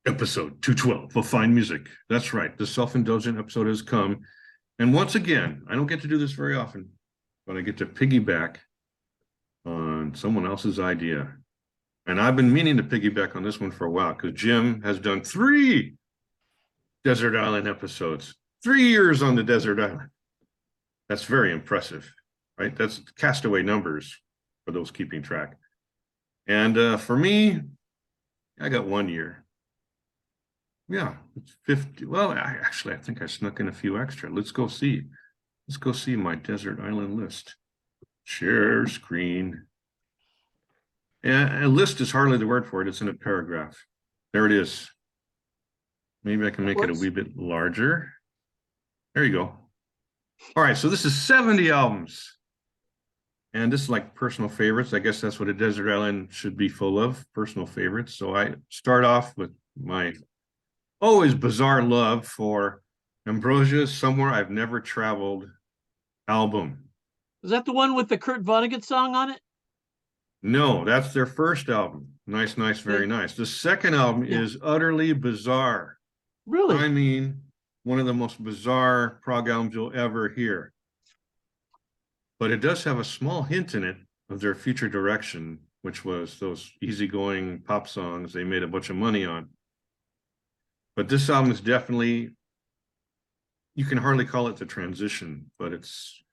Episode 212 of Fine Music. That's right. The self-indulgent episode has come. And once again, I don't get to do this very often, but I get to piggyback on someone else's idea. And I've been meaning to piggyback on this one for a while because Jim has done 3 Desert Island episodes, 3 years on the Desert Island. That's very impressive, right? That's castaway numbers for those keeping track. And for me, I got 1 year. Yeah, it's 50. Well, I think I snuck in a few extra. Let's go see. Let's go see my Desert Island list. Share screen. Yeah, a list is hardly the word for it. It's in a paragraph. There it is. Maybe I can make it a wee bit larger. There you go. All right, so this is 70 albums. And this is like personal favorites. I guess that's what a Desert Island should be full of, personal favorites. So I start off with my always bizarre love for Ambrosia's Somewhere I've Never Traveled album. Is that the one with the Kurt Vonnegut song on it? No, that's their first album. Nice, nice, very nice. The second album is utterly bizarre. Really? I mean, one of the most bizarre prog albums you'll ever hear. But it does have a small hint in it of their future direction, which was those easygoing pop songs they made a bunch of money on. But this album is definitely, you can hardly call it the transition, but it's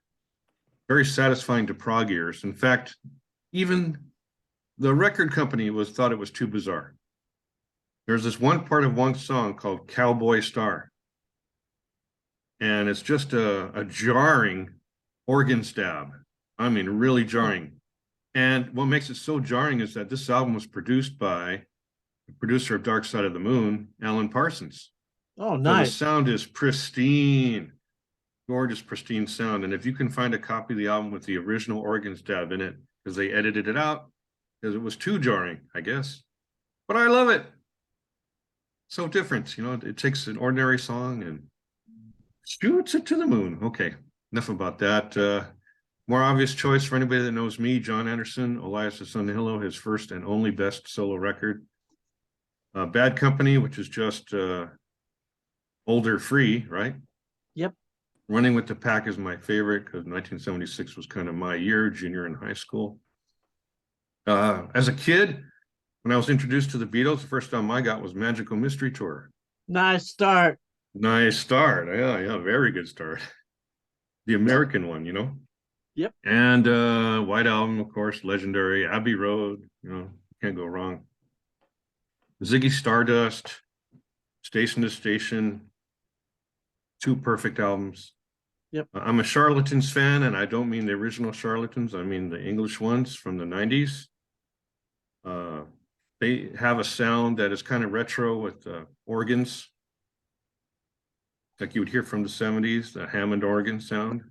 very satisfying to prog ears. In fact, even the record company thought it was too bizarre. There's this one part of one song called Cowboy Star. And it's just a jarring organ stab. I mean, really jarring. And what makes it so jarring is that this album was produced by the producer of Dark Side of the Moon, Alan Parsons. Oh, nice. So the sound is pristine, gorgeous, pristine sound. And if you can find a copy of the album with the original organ stab in it, because they edited it out, because it was too jarring, I guess. But I love it. So different, you know, it takes an ordinary song and shoots it to the moon. Okay, enough about that. More obvious choice for anybody that knows me, John Anderson, Elias Sonhillo, his first and only best solo record. Bad Company, which is just older free, right? Yep. Running with the Pack is my favorite because 1976 was kind of my year, junior in high school. As a kid, when I was introduced to the Beatles, the first album I got was Magical Mystery Tour. Nice start. Nice start. Yeah, very good start. The American one, you know? Yep. And White Album, of course, legendary. Abbey Road, you know, can't go wrong. Ziggy Stardust, Station to Station, 2 perfect albums. Yep. I'm a Charlatans fan, and I don't mean the original Charlatans. I mean the English ones from the 90s. They have a sound that is kind of retro with organs, like you would hear from the 70s, the Hammond organ sound.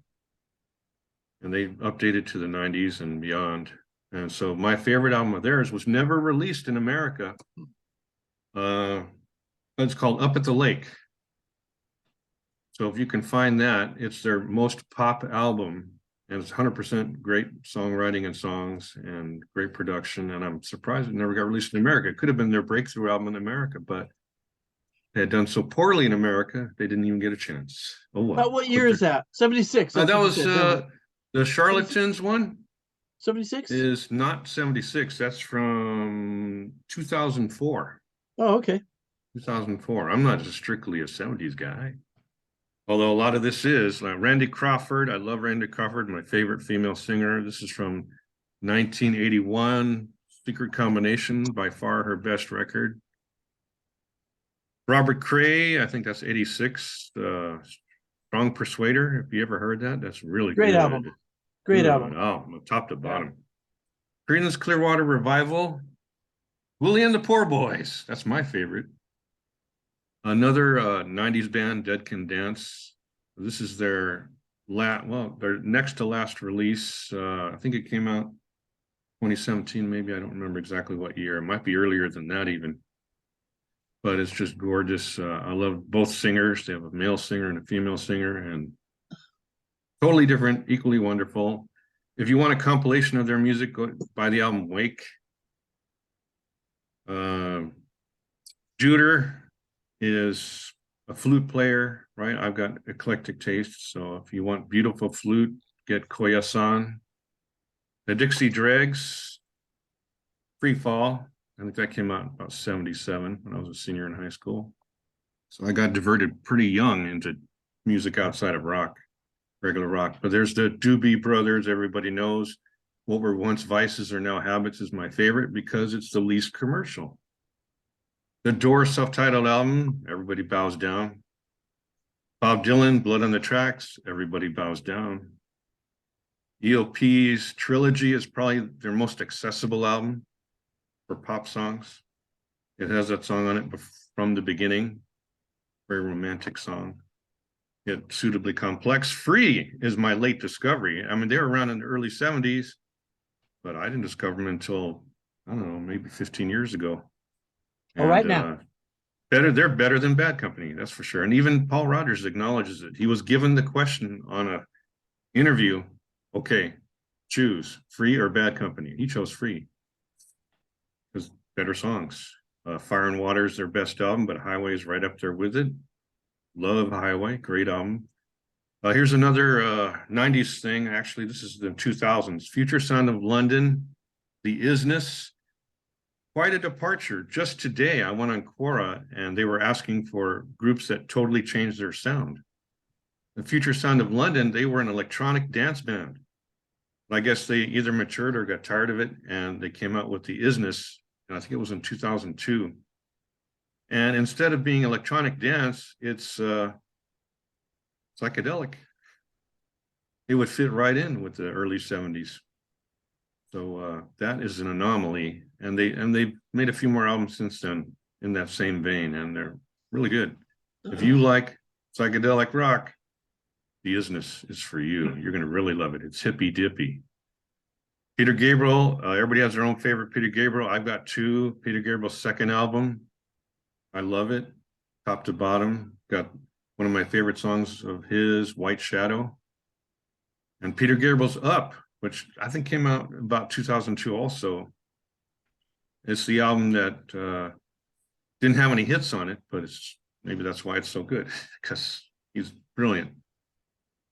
And they updated to the 90s and beyond. And so my favorite album of theirs was never released in America. It's called Up at the Lake. So if you can find that, it's their most pop album, and it's 100% great songwriting and songs and great production. And I'm surprised it never got released in America. It could have been their breakthrough album in America, but they had done so poorly in America, they didn't even get a chance. Oh, well. What year is that? 76. That was the Charlatans one. 76 is not 76. That's from 2004. Oh, okay. 2004. I'm not just strictly a 70s guy. Although a lot of this is Randy Crawford. I love Randy Crawford, my favorite female singer. This is from 1981. Secret Combination, by far her best record. Robert Cray, I think that's 86. Strong Persuader. Have you ever heard that? That's really great good. album. Great album. Oh, top to bottom. Creedence Clearwater Revival. Willie and the Poor Boys. That's my favorite. Another 90s band, Dead Can Dance. This is their their next to last release. I think it came out 2017, maybe. I don't remember exactly what year. It might be earlier than that even. But it's just gorgeous. I love both singers. They have a male singer and a female singer, and totally different, equally wonderful. If you want a compilation of their music, go buy the album Wake. Juder is a flute player, right? I've got eclectic taste. So if you want beautiful flute, get Koyasan. The Dixie Dregs, Free Fall. I think that came out about 77 when I was a senior in high school. So I got diverted pretty young into music outside of rock, regular rock. But there's the Doobie Brothers, everybody knows. What were once vices are now habits is my favorite because it's the least commercial. The Doors self-titled album, everybody bows down. Bob Dylan, Blood on the Tracks, everybody bows down. ELP's Trilogy is probably their most accessible album for pop songs. It has that song on it from the beginning, very romantic song. Yet suitably complex. Free is my late discovery. I mean, they were around in the early 70s, but I didn't discover them until, I don't know, maybe 15 years ago. All right now. They're better than Bad Company, that's for sure. And even Paul Rodgers acknowledges it. He was given the question on a interview, okay, choose Free or Bad Company. He chose Free because better songs. Fire and Water is their best album, but Highway is right up there with it. Love Highway, great album. Here's another 90s thing. Actually, this is the 2000s. Future Sound of London, The Isness. Quite a departure. Just today, I went on Quora, and they were asking for groups that totally changed their sound. The Future Sound of London, they were an electronic dance band. I guess they either matured or got tired of it, and they came out with The Isness, and I think it was in 2002. And instead of being electronic dance, it's psychedelic. It would fit right in with the early 70s. So that is an anomaly, and they've made a few more albums since then in that same vein, and they're really good. If you like psychedelic rock, The Isness is for you. You're going to really love it. It's hippy dippy. Peter Gabriel, everybody has their own favorite Peter Gabriel. I've got two. Peter Gabriel's second album, I love it, top to bottom. Got one of my favorite songs of his, White Shadow. And Peter Gabriel's Up, which I think came out about 2002 also. It's the album that didn't have any hits on it, but maybe that's why it's so good, because he's brilliant.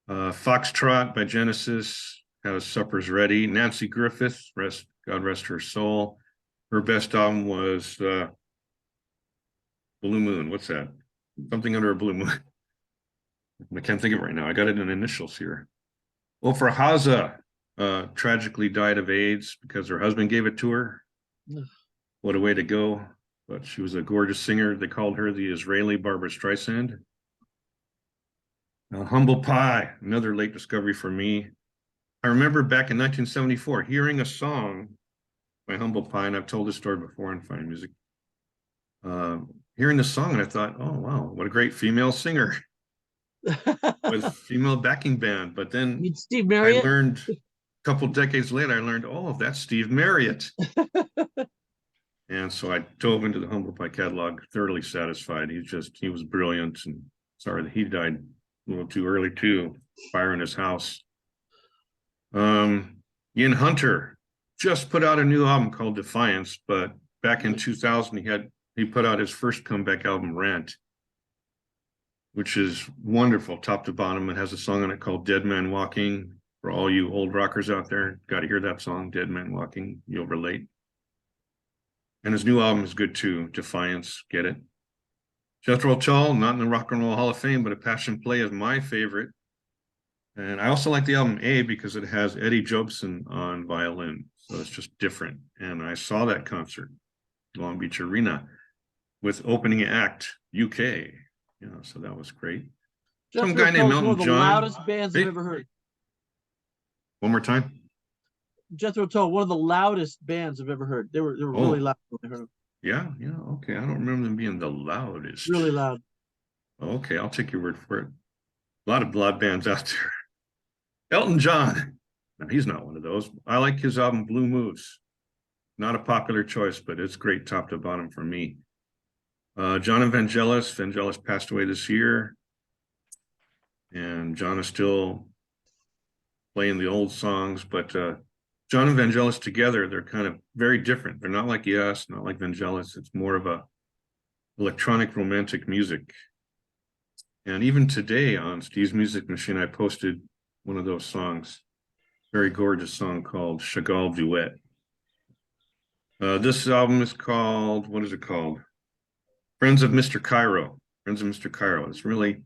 Foxtrot by Genesis has Supper's Ready. Nancy Griffith, God rest her soul. Her best album was Blue Moon. What's that? Something Under a Blue Moon. I can't think of it right now. I got it in initials here. Ofra Haza tragically died of AIDS because her husband gave it to her. What a way to go. But she was a gorgeous singer. They called her the Israeli Barbara Streisand. Humble Pie, another late discovery for me. I remember back in 1974 hearing a song by Humble Pie, and I've told this story before in Fine Music. Hearing the song, and I thought, oh, wow, what a great female singer with female backing band. But then Steve Marriott? I learned a couple decades later, I learned, oh, that's Steve Marriott. And so I dove into the Humble Pie catalog, thoroughly satisfied. He was brilliant. And sorry that he died a little too early too, fire in his house. Ian Hunter just put out a new album called Defiance, but back in 2000 he put out his first comeback album, Rant, which is wonderful, top to bottom. It has a song on it called Dead Man Walking. For all you old rockers out there, got to hear that song, Dead Man Walking. You'll relate. And his new album is good too, Defiance, get it? Jethro Tull, not in the Rock and Roll Hall of Fame, but A Passion Play is my favorite. And I also like the album A because it has Eddie Jobson on violin. So it's just different. And I saw that concert, Long Beach Arena, with opening act UK. So that was great. Some guy named Elton John. One of the loudest bands I've ever heard. One more time. Jethro Tull, one of the loudest bands I've ever heard. They were really loud when I heard them. Yeah, okay. I don't remember them being the loudest. Really loud. Okay, I'll take your word for it. A lot of loud bands out there. Elton John. No, he's not one of those. I like his album Blue Moves. Not a popular choice, but it's great top to bottom for me. John Vangelis. Vangelis passed away this year. And John is still playing the old songs, but John and Vangelis together, they're kind of very different. They're not like Yes, not like Vangelis. It's more of a electronic romantic music. And even today on Steve's Music Machine, I posted one of those songs, very gorgeous song called Chagall Duet. This album is called, what is it called? Friends of Mr. Cairo. Friends of Mr. Cairo. It's really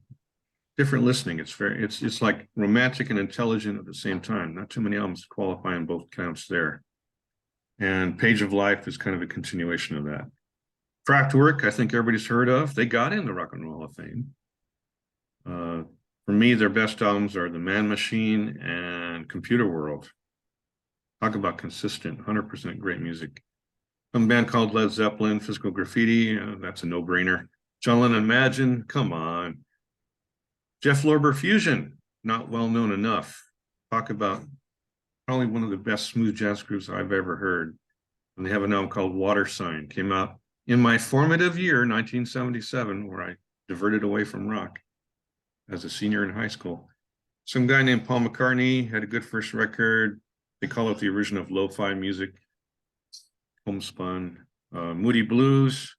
different listening. It's like romantic and intelligent at the same time. Not too many albums qualify in both counts there. And Page of Life is kind of a continuation of that. Kraftwerk, I think everybody's heard of. They got in the Rock and Roll Hall of Fame. For me, their best albums are The Man Machine and Computer World. Talk about consistent, 100% great music. Some band called Led Zeppelin, Physical Graffiti, that's a no-brainer. John Lennon Imagine, come on. Jeff Lorber Fusion, not well known enough. Talk about probably one of the best smooth jazz groups I've ever heard. And they have an album called Water Sign, came out in my formative year, 1977, where I diverted away from rock as a senior in high school. Some guy named Paul McCartney had a good first record. They call it the origin of lo-fi music. Homespun. Moody Blues.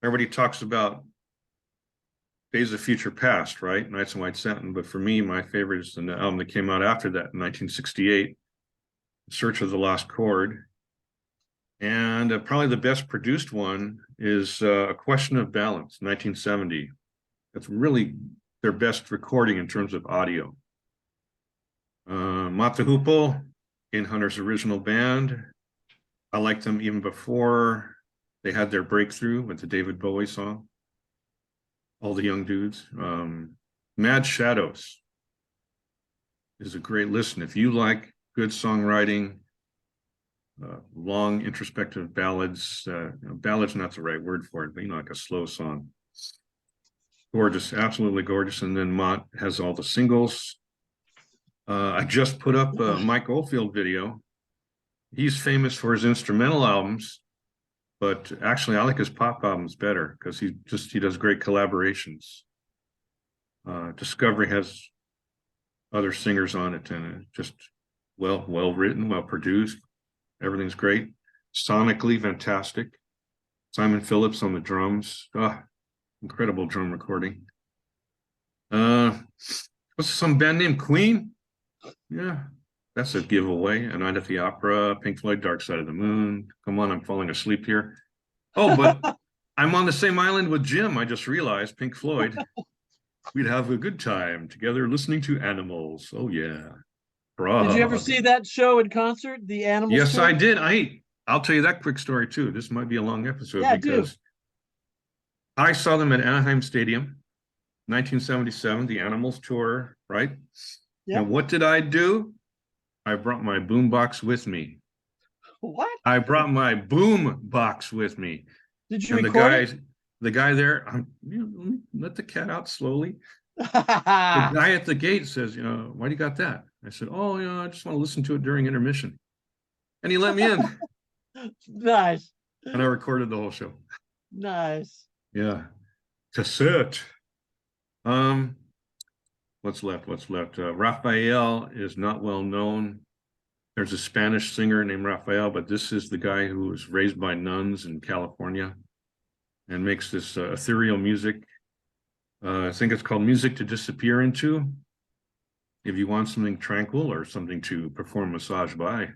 Everybody talks about Days of Future Past, right? Nights in White Satin. But for me, my favorite is the album that came out after that in 1968, Search of the Lost Chord. And probably the best produced one is A Question of Balance, 1970. That's really their best recording in terms of audio. Mott the Hoople, Ian Hunter's original band. I liked them even before they had their breakthrough with the David Bowie song. All the Young Dudes. Mad Shadows is a great listen. If you like good songwriting, long introspective ballads, ballad's not the right word for it, but like a slow song. Gorgeous, absolutely gorgeous. And then Mott has all the singles. I just put up a Mike Oldfield video. He's famous for his instrumental albums, but actually I like his pop albums better because he does great collaborations. Discovery has other singers on it, and just well written, well produced. Everything's great. Sonically fantastic. Simon Phillips on the drums. Incredible drum recording. What's some band name? Queen? Yeah, that's a giveaway. A Night at the Opera, Pink Floyd, Dark Side of the Moon. Come on, I'm falling asleep here. Oh, but I'm on the same island with Jim. I just realized, Pink Floyd. We'd have a good time together listening to Animals. Oh, yeah. Did you ever see that show in concert, the Animals Yes, tour? I did. I'll tell you that quick story, too. This might be a long episode because I saw them at Anaheim Stadium, 1977, the Animals tour, right? Yeah. And what did I do? I brought my boom box with me. What? I brought my boom box with me. Did you record the guy there, let the cat out slowly. The guy at the gate says, why do you got that? I said, I just want to listen to it during intermission. And he let me in. Nice. And I recorded the whole show. Nice. Yeah. Cassette. What's left? Raphael is not well known. There's a Spanish singer named Raphael, but this is the guy who was raised by nuns in California and makes this ethereal music. I think it's called Music to Disappear Into. If you want something tranquil or something to perform massage by,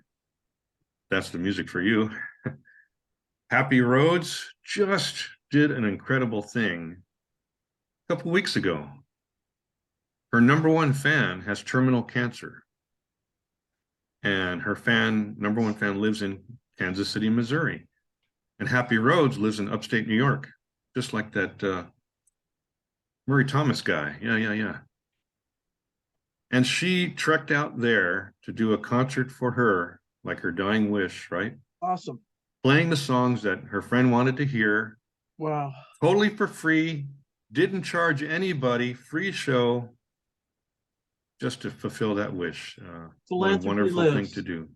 that's the music for you. Happy Roads just did an incredible thing a couple weeks ago. Her number one fan has terminal cancer. And her number one fan lives in Kansas City, Missouri. And Happy Roads lives in upstate New York, just like that Murray Thomas guy. Yeah. And she trekked out there to do a concert for her, like her dying wish, right? Awesome. Playing the songs that her friend wanted to hear. Wow. Totally for free, didn't charge anybody, free show, just to fulfill that wish. What a wonderful thing to do.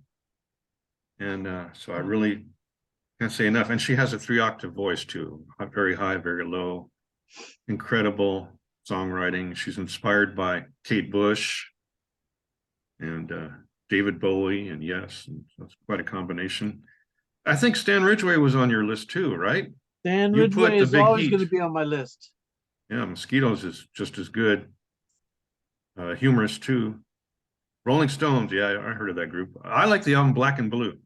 And so I really can't say enough. And she has a 3-octave voice too, very high, very low. Incredible songwriting. She's inspired by Kate Bush and David Bowie, and yes, and that's quite a combination. I think Stan Ridgway was on your list too, right? Dan You put Ridgway the is big always heat. going to be on my list. Yeah, Mosquitoes is just as good. Humorous too. Rolling Stones, yeah, I heard of that group. I like the album Black and Blue.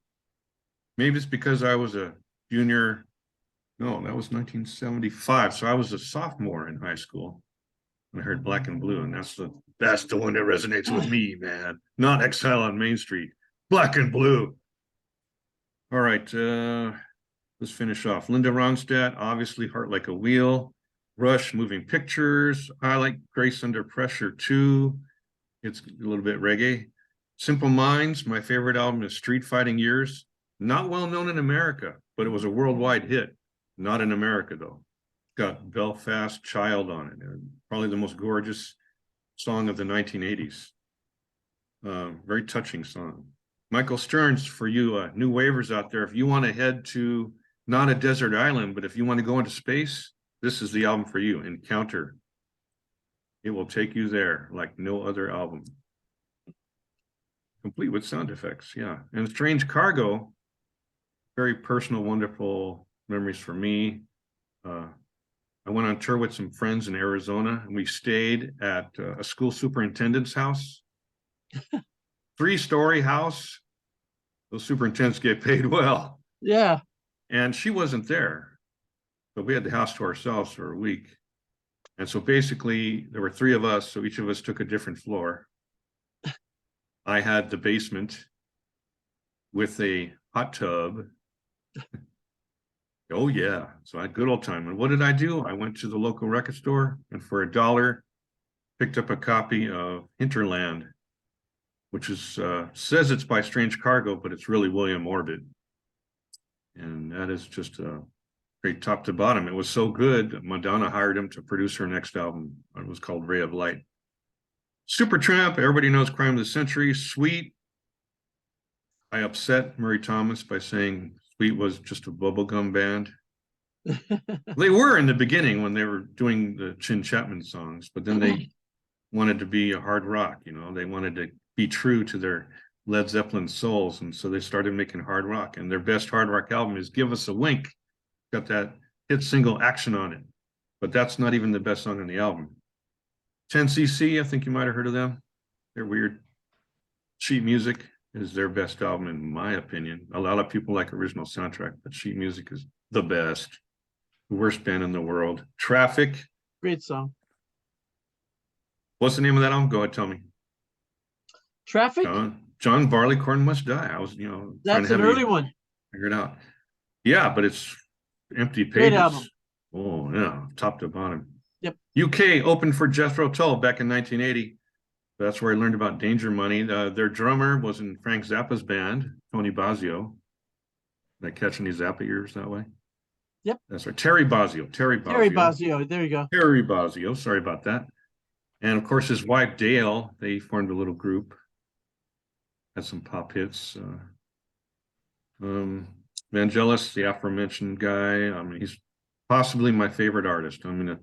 Maybe it's because I was a junior. No, that was 1975. So I was a sophomore in high school. I heard Black and Blue, and that's the one that resonates with me, man. Not Exile on Main Street. Black and Blue. All right, let's finish off. Linda Ronstadt, obviously Heart Like a Wheel. Rush, Moving Pictures. I like Grace Under Pressure too. It's a little bit reggae. Simple Minds, my favorite album is Street Fighting Years. Not well known in America, but it was a worldwide hit. Not in America though. Got Belfast Child on it. Probably the most gorgeous song of the 1980s. Very touching song. Michael Stearns, for you new waivers out there, if you want to head to not a desert island, but if you want to go into space, this is the album for you, Encounter. It will take you there like no other album. Complete with sound effects, yeah. And Strange Cargo, very personal, wonderful memories for me. I went on tour with some friends in Arizona, and we stayed at a school superintendent's house. 3-story house. Those superintendents get paid well. Yeah. And she wasn't there. So we had the house to ourselves for a week. And so basically there were 3 of us. So each of us took a different floor. I had the basement with a hot tub. Oh yeah. So I had a good old time. And what did I do? I went to the local record store and for $1 picked up a copy of Hinterland, which is says it's by Strange Cargo, but it's really William Orbit. And that is just a great top to bottom. It was so good, Madonna hired him to produce her next album. It was called Ray of Light. Supertramp, everybody knows Crime of the Century. Sweet, I upset Murray Thomas by saying Sweet was just a bubblegum band. They were in the beginning when they were doing the Chin Chapman songs, but then they wanted to be a hard rock, you know, they wanted to be true to their Led Zeppelin souls, and so they started making hard rock, and their best hard rock album is Give Us a Wink. Got that hit single Action on it, but that's not even the best song on the album. 10cc, I think you might have heard of them. They're weird. Sheet Music is their best album in my opinion. A lot of people like Original Soundtrack, but Sheet Music is the best. The worst band in the world. Traffic. Great song. What's the name of that album? Go ahead, tell me. Traffic? John Barleycorn Must Die. I was, That's an early one. Figure it out. Yeah, but it's empty pages. Great album. Oh, yeah, top to bottom. Yep. UK opened for Jethro Tull back in 1980. That's where I learned about Danger Money. Their drummer was in Frank Zappa's band, Tony Bazzio. Did I catch any Zappa ears that way? Yep. That's right. Terry Bazzio. Terry Bazzio. There you go. Terry Bazzio. Sorry about that. And of course, his wife, Dale, they formed a little group. Had some pop hits. Vangelis, the aforementioned guy. I mean, he's possibly my favorite artist. I mean,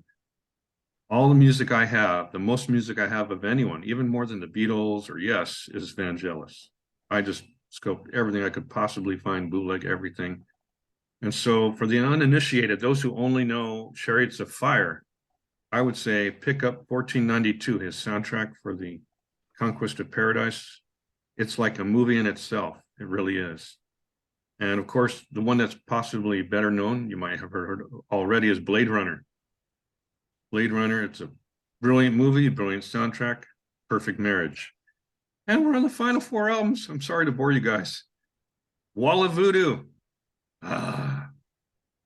all the music I have, the most music I have of anyone, even more than the Beatles or Yes, is Vangelis. I just scoped everything I could possibly find, bootleg everything. And so for the uninitiated, those who only know Chariots of Fire, I would say pick up 1492, his soundtrack for the Conquest of Paradise. It's like a movie in itself. It really is. And of course, the one that's possibly better known, you might have heard already, is Blade Runner. Blade Runner, it's a brilliant movie, brilliant soundtrack, perfect marriage. And we're on the final 4 albums. I'm sorry to bore you guys. Wall of Voodoo. My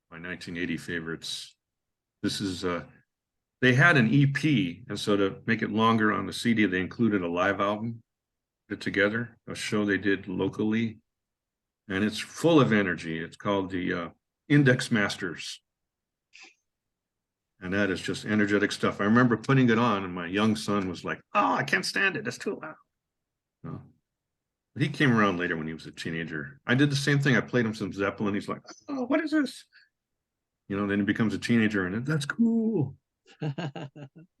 1980 favorites. This is, they had an EP, and so to make it longer on the CD, they included a live album, put it together, a show they did locally. And it's full of energy. It's called the Index Masters. And that is just energetic stuff. I remember putting it on and my young son was like, oh, I can't stand it. It's too loud. No. But he came around later when he was a teenager. I did the same thing. I played him some Zeppelin. He's like, oh, what is this? Then he becomes a teenager and that's cool.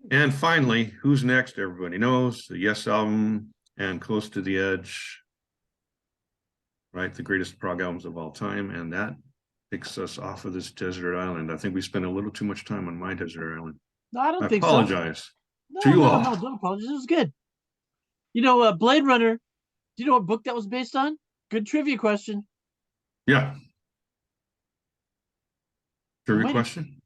And finally, who's next? Everybody knows the Yes album and Close to the Edge. Right, the greatest prog albums of all time, and that takes us off of this desert island. I think we spent a little too much time on my desert island. No, I don't I think so. apologize No, to you no, all. no, don't apologize. It was good. You know, Blade Runner. Do you know what book that was based on? Good trivia question. Yeah. Trivia Wait, question?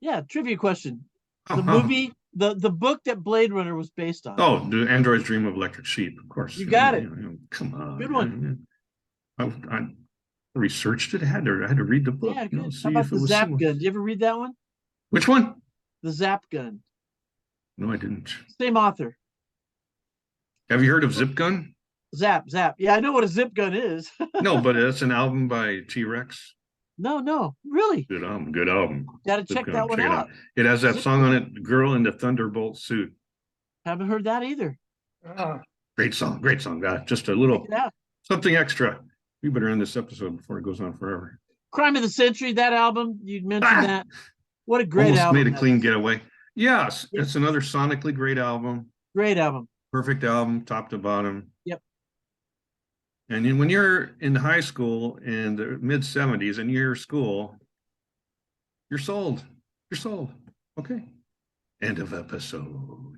yeah, trivia question. Oh, The movie, the book that Blade Runner was based on. oh, the Android's Dream of Electric Sheep, of course. You got it. Come on. Good one. I researched it. I had to read the book. Yeah, good. See How about if it the was Zap similar. Gun? Did you ever read that one? Which one? The Zap Gun. No, I didn't. Same author. Have you heard of Zip Gun? Zap. Yeah, I know what a zip gun is. No, but it's an album by T-Rex. No, really. Good album. Good album. Gotta Zip check Gun, that one check it out. It has that Zip song Gun. on it, "Girl in the Thunderbolt Suit." Haven't heard that either. Great song. Great song. Just a Check little it out. something extra. We better end this episode before it goes on forever. Crime of the Century, that album, you mentioned that. What a great Almost album. made a that clean is. getaway. Yes, Yep. it's another sonically great album. Great album. Perfect album, top to bottom. Yep. And when you're in high school in the mid 70s and you're school, you're sold. You're sold. Okay. End of episode.